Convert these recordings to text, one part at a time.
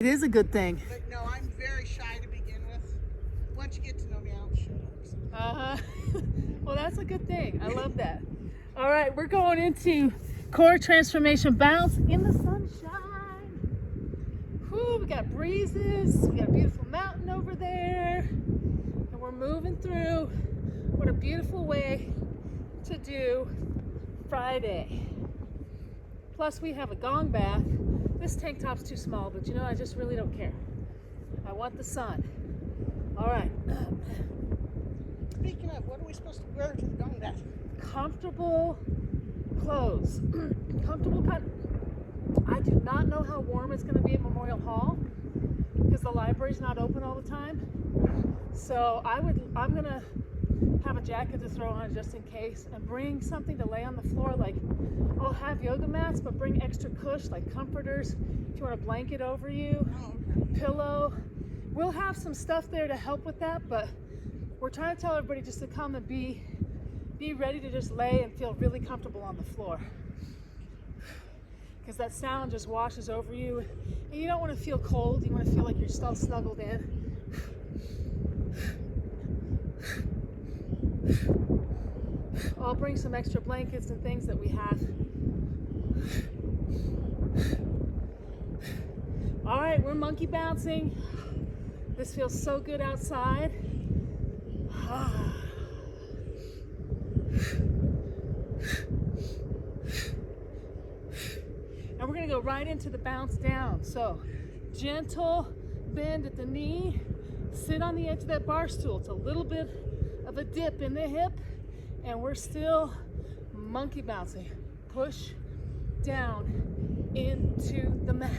is a good thing. But no, I'm very shy to begin with. Once you get to know me, I'll shut up. Well, that's a good thing. I love that. All right, we're going into core transformation bounce in the sunshine. Whew, we got breezes. We got a beautiful mountain over there. And we're moving through. What a beautiful way to do Friday. Plus, we have a gong bath. This tank top's too small, but you know, I just really don't care. I want the sun. All right. Speaking of, what are we supposed to wear to the gong bath? Comfortable clothes. Comfortable kind. I do not know how warm it's going to be at Memorial Hall because the library's not open all the time. So I'm going to have a jacket to throw on just in case and bring something to lay on the floor. Like, I'll have yoga mats, but bring extra cush, like comforters, if you want a blanket over you, pillow. We'll have some stuff there to help with that, but we're trying to tell everybody just to come and be ready to just lay and feel really comfortable on the floor. Because that sound just washes over you, and you don't want to feel cold. You want to feel like you're still snuggled in. I'll bring some extra blankets and things that we have. All right, we're monkey bouncing. This feels so good outside. And we're gonna go right into the bounce down. So gentle bend at the knee, sit on the edge of that bar stool. It's a little bit of a dip in the hip, and we're still monkey bouncing. Push down into the mat.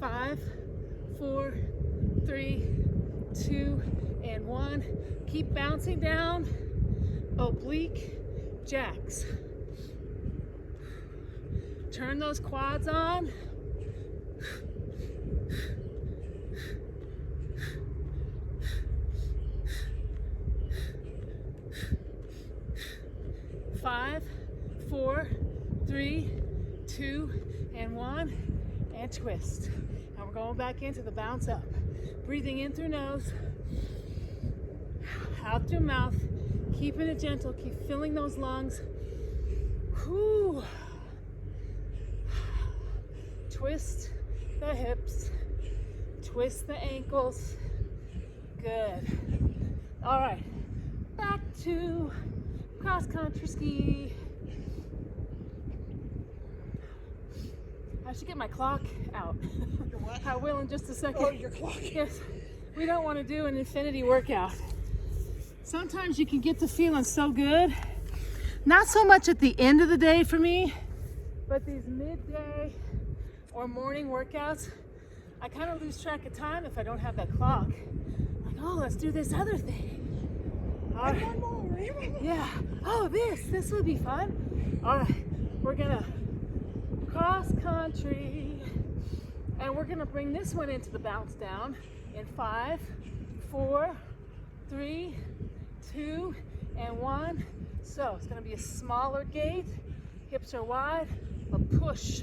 Five, 4, 3, 2, and 1. Keep bouncing down. Oblique jacks. Turn those quads on. Five, 4, 3, 2, and 1, and twist. And we're going back into the bounce up. Breathing in through nose, out through mouth, keeping it gentle, keep filling those lungs. Whew. Twist the hips, twist the ankles. Good. All right, back to cross country ski. I should get my clock out. Your what? I will in just a second. Oh, your clock. Yes, we don't want to do an infinity workout. Sometimes you can get to feeling so good. Not so much at the end of the day for me, but these midday or morning workouts, I kind of lose track of time if I don't have that clock. Like, oh, let's do this other thing. All right. One more. Yeah. Oh, this would be fun. All right, we're gonna cross country, and we're gonna bring this one into the bounce down in 5, 4, 3, 2, and 1. So it's gonna be a smaller gait. Hips are wide, but push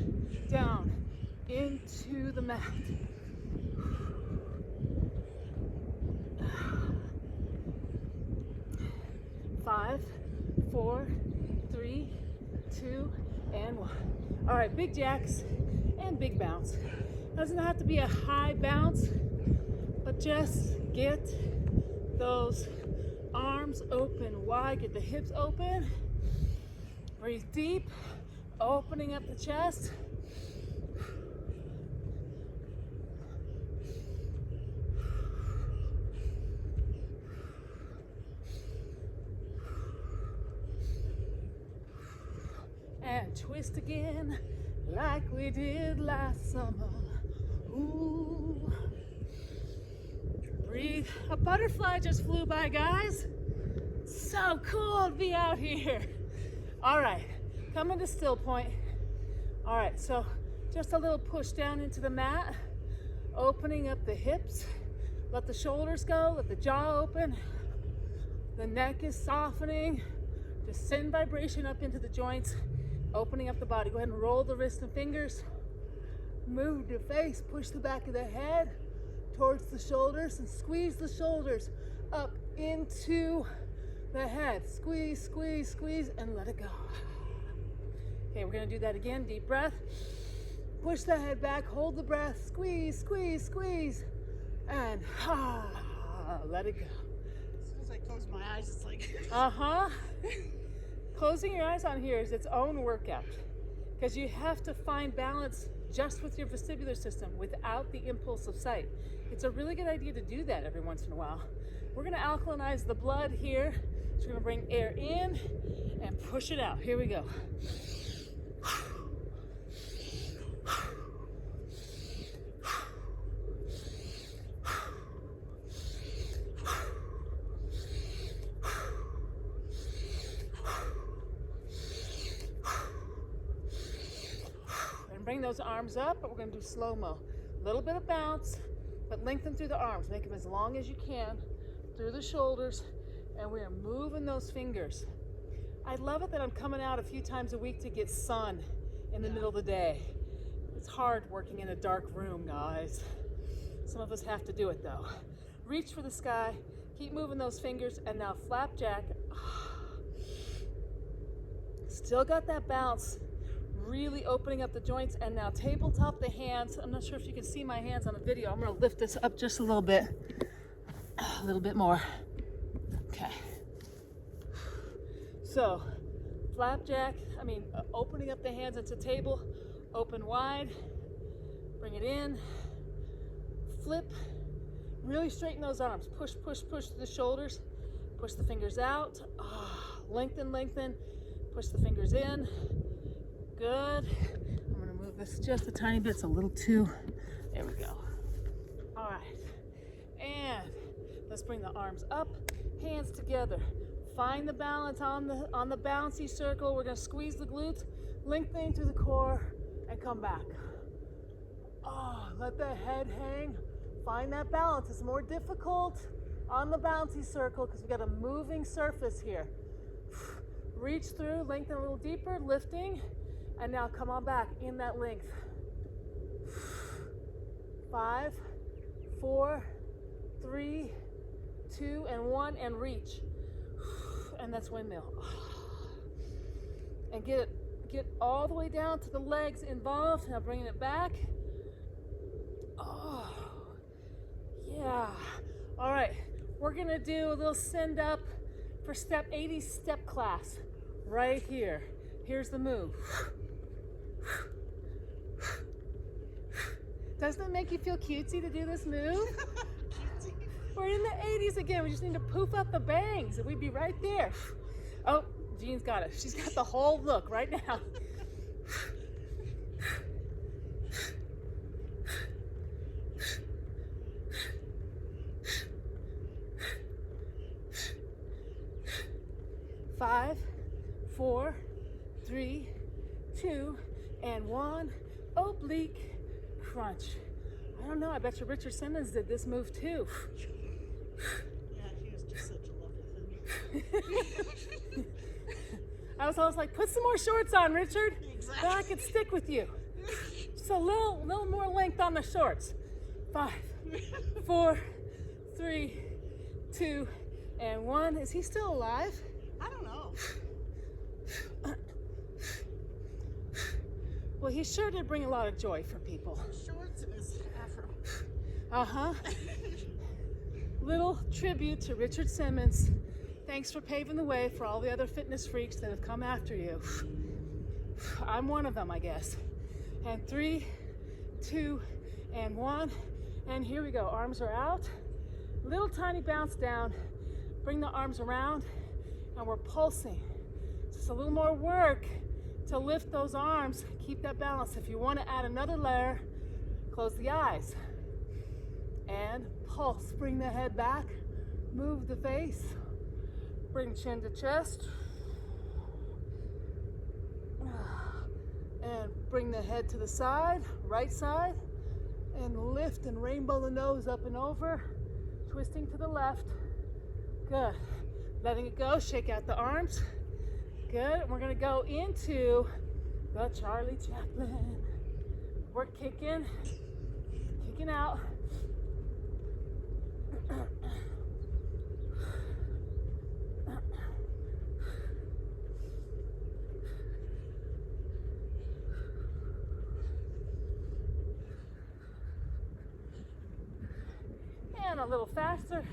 down into the mat. 5, 4, 3, 2, and 1. All right, big jacks and big bounce. Doesn't have to be a high bounce, but just get those arms open wide, get the hips open. Breathe deep, opening up the chest. And twist again like we did last summer. Ooh. Breathe. A butterfly just flew by, guys. So cool to be out here. All right, coming to still point. All right, so just a little push down into the mat, opening up the hips. Let the shoulders go, let the jaw open. The neck is softening. Just send vibration up into the joints, opening up the body. Go ahead and roll the wrists and fingers. Move the face, push the back of the head towards the shoulders and squeeze the shoulders up into the head. Squeeze, squeeze, squeeze, and let it go. Okay, we're gonna do that again. Deep breath. Push the head back, hold the breath, squeeze, squeeze, squeeze, and let it go. As soon as I close my eyes, it's like... Closing your eyes on here is its own workout because you have to find balance just with your vestibular system without the impulse of sight. It's a really good idea to do that every once in a while. We're gonna alkalinize the blood here. So we're gonna bring air in and push it out. Here we go. Bring those arms up, but we're going to do slow-mo. A little bit of bounce, but lengthen through the arms. Make them as long as you can through the shoulders, and we are moving those fingers. I love it that I'm coming out a few times a week to get sun in the middle of the day. It's hard working in a dark room, guys. Some of us have to do it, though. Reach for the sky, keep moving those fingers, and now flapjack. Still got that bounce. Really opening up the joints, and now tabletop the hands. I'm not sure if you can see my hands on the video. I'm going to lift this up just a little bit more. Okay. So, flapjack, opening up the hands into table, open wide, bring it in, flip, really straighten those arms. Push, push, push to the shoulders, push the fingers out, lengthen, lengthen, push the fingers in. Good. I'm going to move this just a tiny bit. It's a little too. There we go. All right. And let's bring the arms up, hands together. Find the balance on the bouncy circle. We're going to squeeze the glutes, lengthening through the core, and come back. Let the head hang. Find that balance. It's more difficult on the bouncy circle because we've got a moving surface here. Reach through, lengthen a little deeper, lifting. And now come on back in that length. 5, 4, 3, 2, and 1, and reach. And that's windmill. And get all the way down to the legs involved. Now bringing it back. Oh, yeah. All right, we're gonna do a little send up for step 80 step class right here. Here's the move. Doesn't it make you feel cutesy to do this move? We're in the 80s again. We just need to poof up the bangs and we'd be right there. Oh, Jean's got it. She's got the whole look right now. Five, 4, 3, 2, and 1. Oblique crunch. I don't know. I bet you Richard Simmons did this move too. Yeah, he was just such a lovely thing. I was always like, put some more shorts on, Richard. Exactly. Then I could stick with you. Just a little more length on the shorts. 5, 4, 3, 2, and 1. Is he still alive? I don't know. Well, he sure did bring a lot of joy for people. Shorts and his afro. Little tribute to Richard Simmons. Thanks for paving the way for all the other fitness freaks that have come after you. I'm one of them, I guess. And 3, 2, and 1. And here we go. Arms are out. Little tiny bounce down. Bring the arms around. And we're pulsing. Just a little more work to lift those arms. Keep that balance. If you want to add another layer, close the eyes. And pulse. Bring the head back. Move the face. Bring chin to chest. And bring the head to the side, right side. And lift and rainbow the nose up and over. Twisting to the left. Good. Letting it go, shake out the arms. Good. We're gonna go into the Charlie Chaplin. We're kicking out. And a little faster.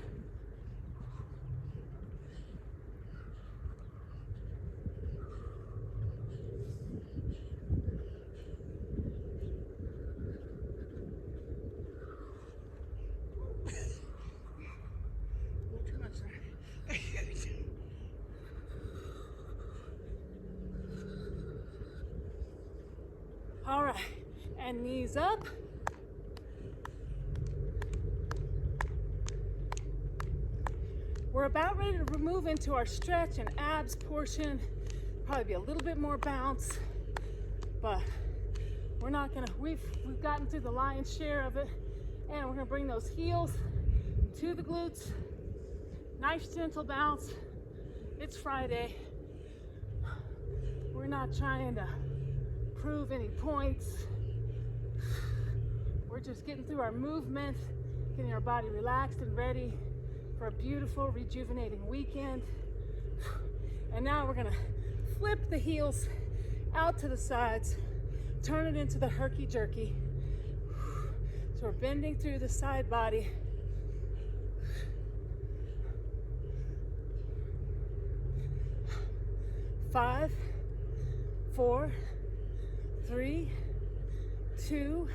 Too much there. All right, and knees up. We're about ready to move into our stretch and abs portion. Probably be a little bit more bounce, but we're not gonna, we've gotten through the lion's share of it, and we're gonna bring those heels to the glutes. Nice gentle bounce. It's Friday. We're not trying to prove any points. We're just getting through our movement, getting our body relaxed and ready for a beautiful, rejuvenating weekend. And now we're gonna flip the heels out to the sides, turn it into the herky jerky. So we're bending through the side body. Five, 4, 3, 2,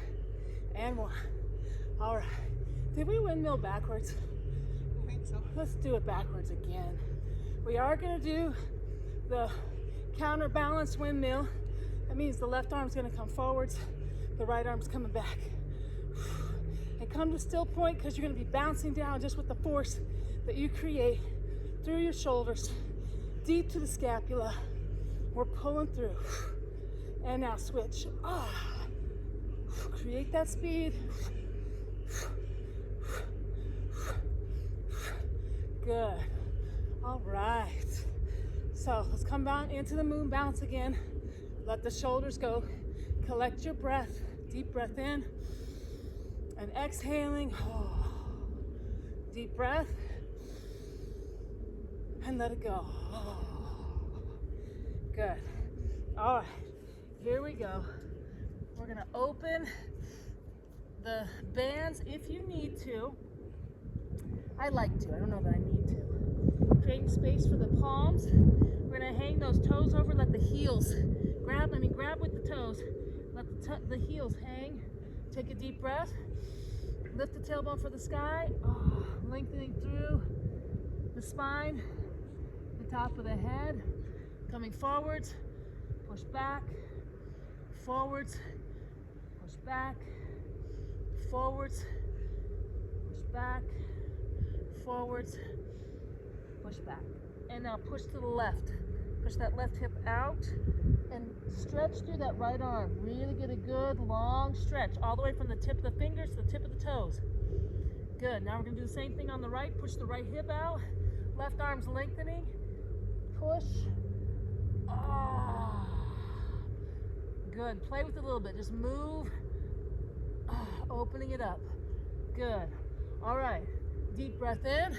and 1. All right. Did we windmill backwards? I think so. Let's do it backwards again. We are going to do the counterbalance windmill. That means the left arm's going to come forwards, the right arm's coming back. And come to still point, because you're going to be bouncing down just with the force that you create through your shoulders, deep to the scapula. We're pulling through. And now switch. Create that speed. Good. All right. So let's come down into the moon bounce again. Let the shoulders go. Collect your breath. Deep breath in. And exhaling. Deep breath. And let it go. Good. All right. Here we go. We're going to open the bands if you need to. I like to. I don't know that I need to. Creating space for the palms. We're going to hang those toes over. Let the heels grab. Grab with the toes. Let the heels hang. Take a deep breath. Lift the tailbone for the sky. Lengthening through the spine, the top of the head. Coming forwards. Push back. Forwards. Push back. Forwards. Push back. Forwards. Push back. And now push to the left. Push that left hip out and stretch through that right arm. Really get a good long stretch all the way from the tip of the fingers to the tip of the toes. Good. Now we're going to do the same thing on the right. Push the right hip out. Left arm's lengthening. Push. Good. Play with it a little bit. Just move. Opening it up. Good. All right. Deep breath in.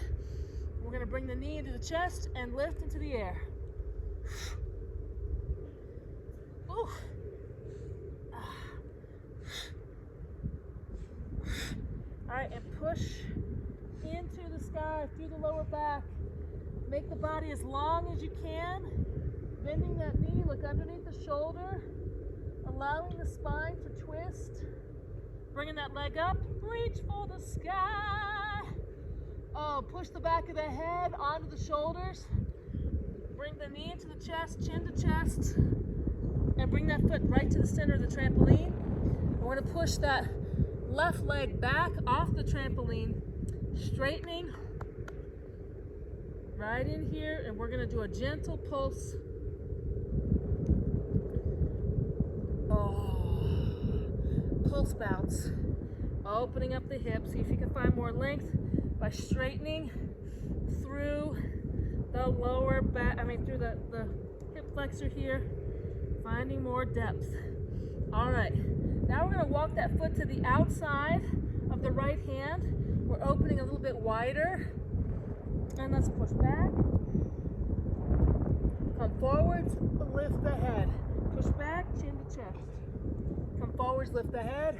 We're going to bring the knee into the chest and lift into the air. Ooh. All right, and push into the sky through the lower back. Make the body as long as you can. Bending that knee, look underneath the shoulder. Allowing the spine to twist. Bringing that leg up, reach for the sky. Push the back of the head onto the shoulders. Bring the knee into the chest, chin to chest. And bring that foot right to the center of the trampoline. We're going to push that left leg back off the trampoline, straightening right in here, and we're going to do a gentle pulse. Pulse bounce. Opening up the hips. See if you can find more length by straightening through the lower back, through the hip flexor here, finding more depth. All right, now we're gonna walk that foot to the outside of the right hand. We're opening a little bit wider, and let's push back. Come forwards, lift the head. Push back, chin to chest. Come forwards, lift the head.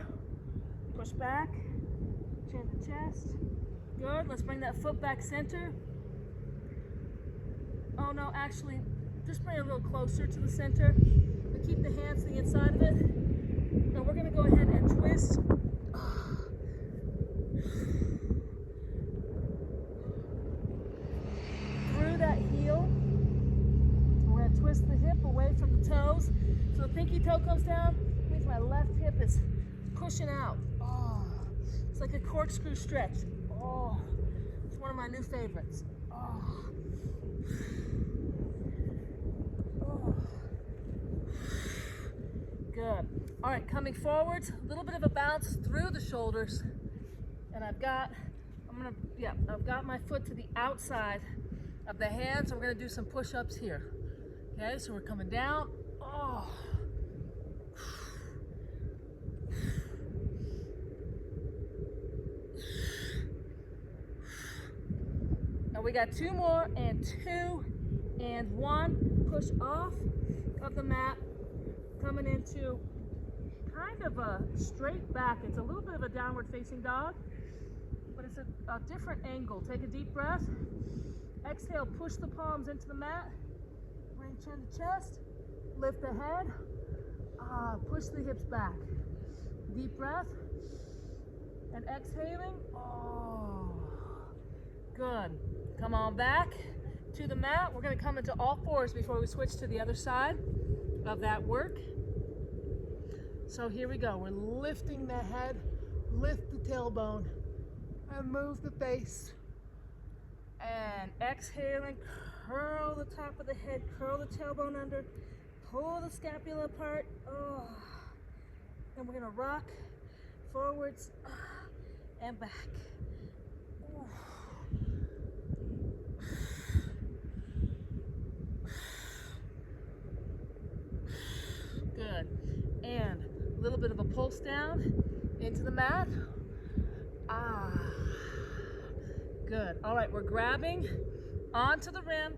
Push back, chin to chest. Good, let's bring that foot back center. Oh no, actually, just bring it a little closer to the center. But keep the hands to the inside of it. Now we're gonna go ahead and twist. Through that heel. We're gonna twist the hip away from the toes. So the pinky toe comes down, means my left hip is pushing out. Oh, it's like a corkscrew stretch. Oh, it's one of my new favorites. Oh. Oh. Good. All right, coming forwards, a little bit of a bounce through the shoulders. And I've got my foot to the outside of the hand, so we're gonna do some push-ups here. Okay, so we're coming down. Oh. Now we got 2 more, and 2 and 1. Push off of the mat, coming into kind of a straight back. It's a little bit of a downward facing dog, but it's a different angle. Take a deep breath. Exhale, push the palms into the mat. Bring chin to chest. Lift the head. Push the hips back. Deep breath. And exhaling. Oh, good. Come on back to the mat. We're going to come into all fours before we switch to the other side of that work. So here we go. We're lifting the head, lift the tailbone, and move the face. And exhaling, curl the top of the head, curl the tailbone under, pull the scapula apart. Oh. And we're gonna rock forwards and back. Oh. Good. And a little bit of a pulse down into the mat. Good. All right, we're grabbing onto the rim,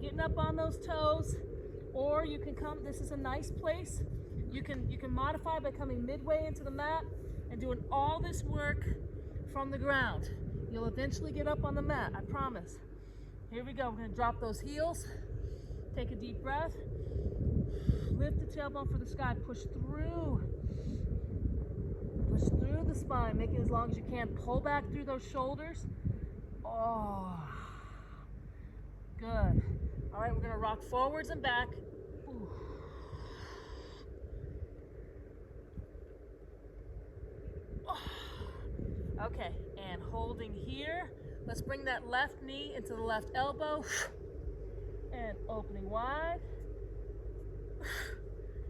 getting up on those toes, or you can come, this is a nice place. You can modify by coming midway into the mat and doing all this work from the ground. You'll eventually get up on the mat, I promise. Here we go. We're going to drop those heels. Take a deep breath. Lift the tailbone for the sky. Push through. Push through the spine. Make it as long as you can. Pull back through those shoulders. Oh, good. All right, we're going to rock forwards and back. Ooh. Oh. Okay, and holding here. Let's bring that left knee into the left elbow. And opening wide.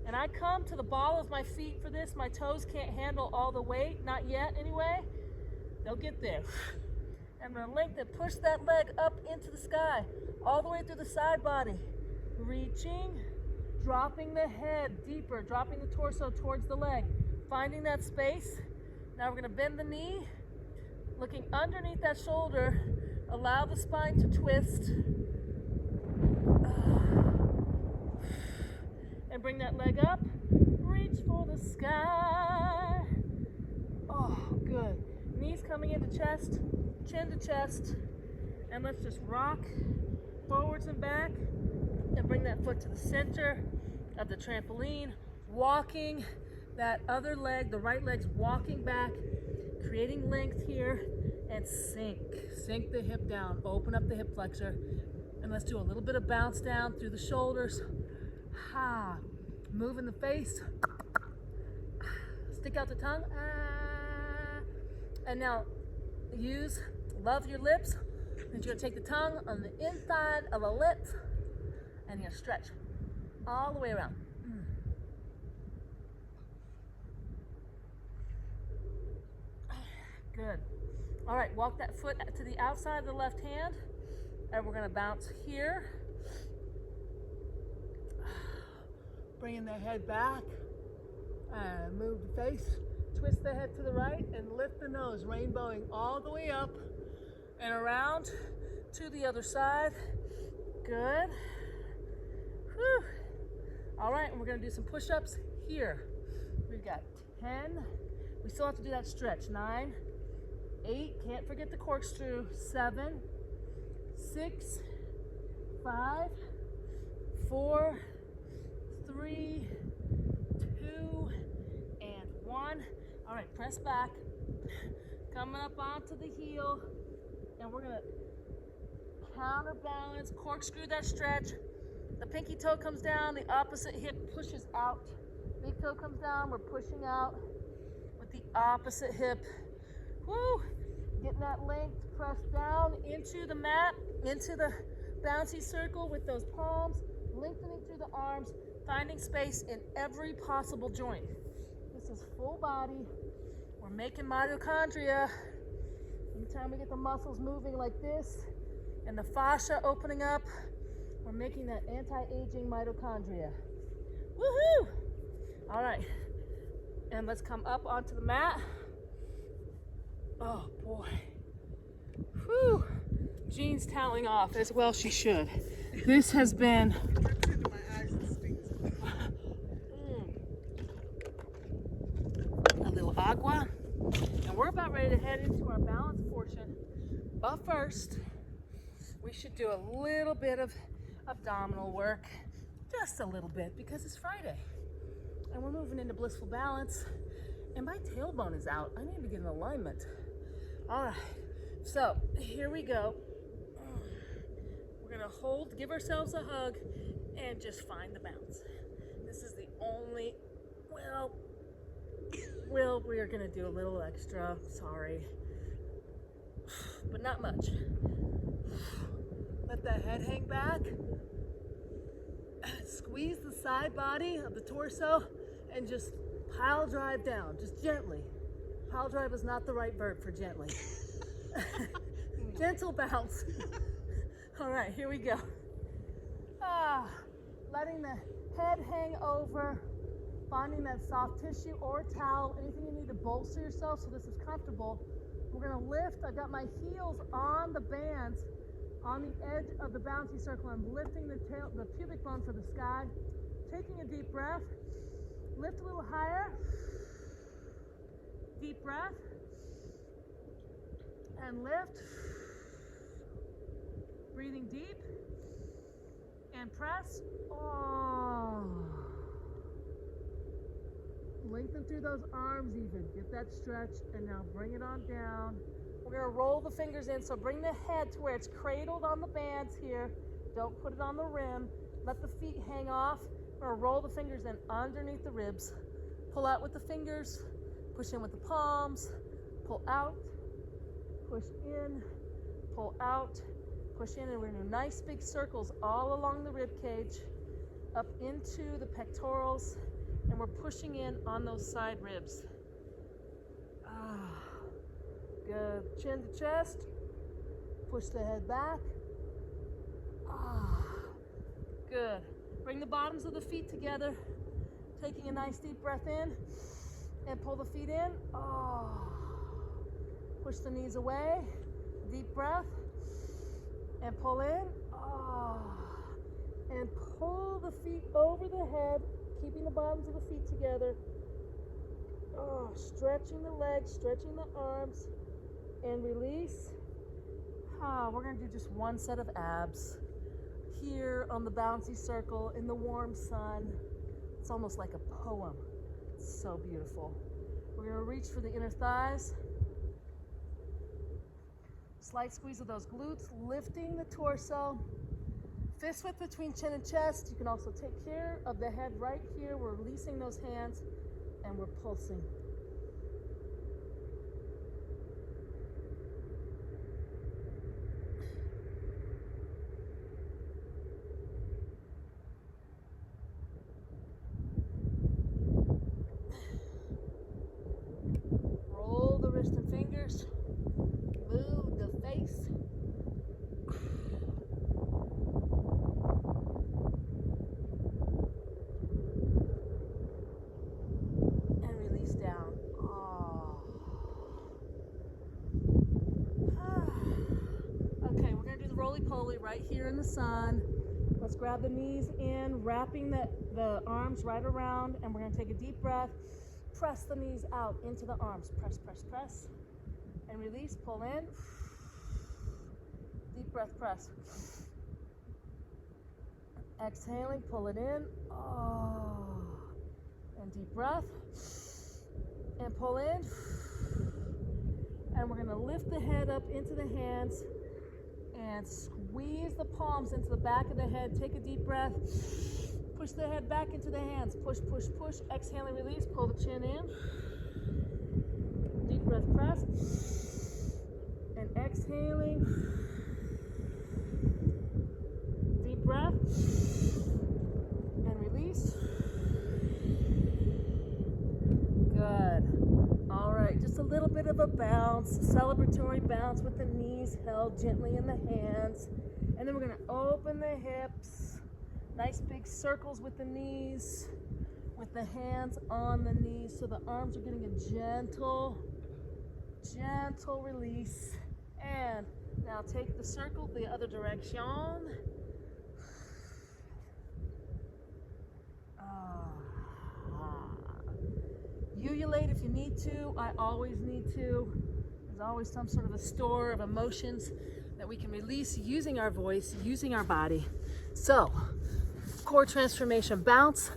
And I come to the ball of my feet for this. My toes can't handle all the weight, not yet anyway. They'll get there. And I'm gonna lengthen and push that leg up into the sky, all the way through the side body. Reaching, dropping the head deeper, dropping the torso towards the leg, finding that space. Now we're gonna bend the knee, looking underneath that shoulder, allow the spine to twist. And bring that leg up, reach for the sky. Oh, good. Knees coming into chest, chin to chest. And let's just rock forwards and back and bring that foot to the center of the trampoline, walking that other leg, the right leg's walking back, creating length here, and sink the hip down, open up the hip flexor, and let's do a little bit of bounce down through the shoulders. Moving the face, stick out the tongue, and now love your lips, and you're gonna take the tongue on the inside of the lips, and you're gonna stretch all the way around. Good. All right, walk that foot to the outside of the left hand, And we're gonna bounce here. Bringing the head back and move the face. Twist the head to the right and lift the nose, rainbowing all the way up and around to the other side. Good. Whew. All right, and we're gonna do some push-ups here. We've got 10. We still have to do that stretch. 9, 8, can't forget the corkscrew. 7, 6, 5, 4, 3, 2, and 1. All right, press back. Coming up onto the heel, and we're gonna counterbalance, corkscrew that stretch. The pinky toe comes down, the opposite hip pushes out. Big toe comes down, we're pushing out with the opposite hip. Woo! Getting that length, press down into the mat, into the bouncy circle with those palms, lengthening through the arms, finding space in every possible joint. This is full body. We're making mitochondria. Anytime we get the muscles moving like this and the fascia opening up, we're making that anti-aging mitochondria. Woohoo! All right, and let's come up onto the mat. Oh boy. Whew. Jean's toweling off, as well she should. This has been a little agua, and we're about ready to head into our balance portion. But first, we should do a little bit of abdominal work, just a little bit, because it's Friday. And we're moving into blissful balance, and my tailbone is out. I need to get in alignment. All right, so here we go. We're gonna hold, give ourselves a hug, and just find the bounce. This is the only, well, we're gonna do a little extra, sorry, but not much. Let that head hang back. Squeeze the side body of the torso and just pile drive down, just gently. Pile drive is not the right verb for gently. Gentle bounce. All right, here we go. Letting the head hang over, finding that soft tissue or towel, anything you need to bolster yourself so this is comfortable. We're gonna lift. I've got my heels on the bands, on the edge of the bouncy circle. I'm lifting the pubic bone for the sky. Taking a deep breath. Lift a little higher. Deep breath. And lift. Breathing deep. And press. Oh. Lengthen through those arms even. Get that stretch. And now bring it on down. We're gonna roll the fingers in, so bring the head to where it's cradled on the bands here. Don't put it on the rim. Let the feet hang off. We're gonna roll the fingers in underneath the ribs. Pull out with the fingers, push in with the palms, pull out, push in, pull out, push in, and we're gonna do nice big circles all along the rib cage, up into the pectorals, and we're pushing in on those side ribs. Good. Chin to chest. Push the head back. Good. Bring the bottoms of the feet together. Taking a nice deep breath in. And pull the feet in. Push the knees away. Deep breath. And pull in. And pull the feet over the head, keeping the bottoms of the feet together. Stretching the legs, stretching the arms. And release. We're gonna do just one set of abs here on the bouncy circle in the warm sun. It's almost like a poem. It's so beautiful. We're gonna reach for the inner thighs. Slight squeeze of those glutes, lifting the torso. Fist width between chin and chest. You can also take care of the head right here. We're releasing those hands and we're pulsing. Roll the wrist and fingers. Move the face. right here in the sun. Let's grab the knees in, wrapping the arms right around, and we're gonna take a deep breath. Press the knees out into the arms. Press, press, press. And release, pull in. Deep breath, press. Exhaling, pull it in. Oh. And deep breath. And pull in. And we're gonna lift the head up into the hands and squeeze the palms into the back of the head. Take a deep breath. Push the head back into the hands. Push, push, push. Exhaling, release. Pull the chin in. Deep breath, press. And exhaling. Deep breath. And release. Good. All right, just a little bit of a bounce, celebratory bounce with the knees held gently in the hands. And then we're gonna open the hips. Nice big circles with the knees, with the hands on the knees. So the arms are getting a gentle release. And now take the circle the other direction. Ululate if you need to. I always need to. There's always some sort of a store of emotions that we can release using our voice, using our body. So, core transformation bounce.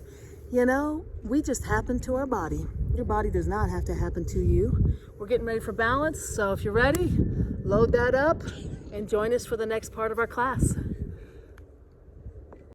You know, we just happen to our body. Your body does not have to happen to you. We're getting ready for balance. So if you're ready, load that up and join us for the next part of our class.